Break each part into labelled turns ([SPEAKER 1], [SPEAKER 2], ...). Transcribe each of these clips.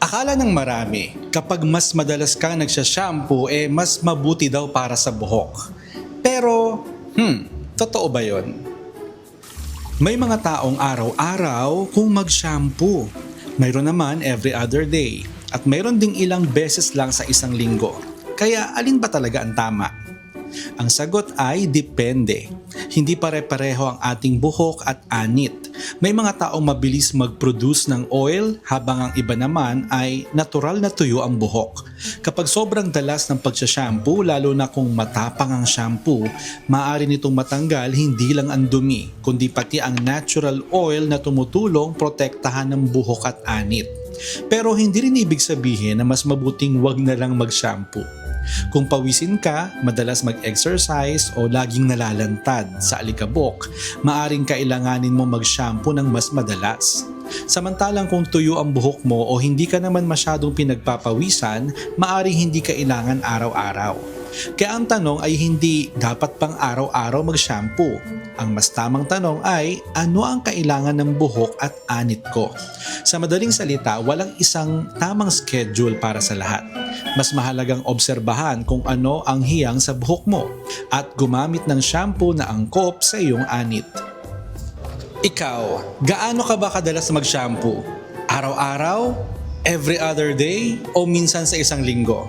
[SPEAKER 1] Akala ng marami, kapag mas madalas kang nagsashampoo, mas mabuti daw para sa buhok. Pero, totoo ba yon? May mga taong araw-araw kung mag-shampoo. Mayroon naman every other day. At mayroon ding ilang beses lang sa isang linggo. Kaya alin ba talaga ang tama? Ang sagot ay depende. Hindi pare-pareho ang ating buhok at anit. May mga taong mabilis mag-produce ng oil habang ang iba naman ay natural na tuyo ang buhok. Kapag sobrang dalas ng pagsashampoo, lalo na kung matapang ang shampoo, maaari nitong matanggal hindi lang ang dumi, kundi pati ang natural oil na tumutulong protektahan ng buhok at anit. Pero hindi rin ibig sabihin na mas mabuting wag na lang mag-shampoo. Kung pawisin ka, madalas mag-exercise o laging nalalantad sa alikabok, maaring kailanganin mo mag-shampoo ng mas madalas. Samantalang kung tuyo ang buhok mo o hindi ka naman masyadong pinagpapawisan, maaring hindi kailangan araw-araw. Kaya ang tanong ay hindi dapat pang araw-araw mag-shampoo. Ang mas tamang tanong ay ano ang kailangan ng buhok at anit ko? Sa madaling salita, walang isang tamang schedule para sa lahat. Mas mahalagang obserbahan kung ano ang hiyang sa buhok mo at gumamit ng shampoo na angkop sa iyong anit. Ikaw, gaano ka ba kadalas mag-shampoo? Araw-araw? Every other day? O minsan sa isang linggo?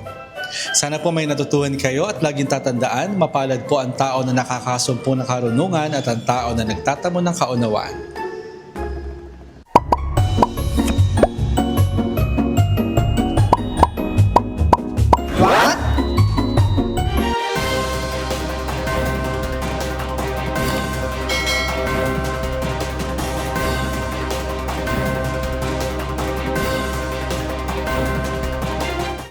[SPEAKER 1] Sana po may natutuhan kayo at laging tatandaan, mapalad po ang tao na nakakasumpo ng karunungan at ang tao na nagtatamo ng kaunawaan.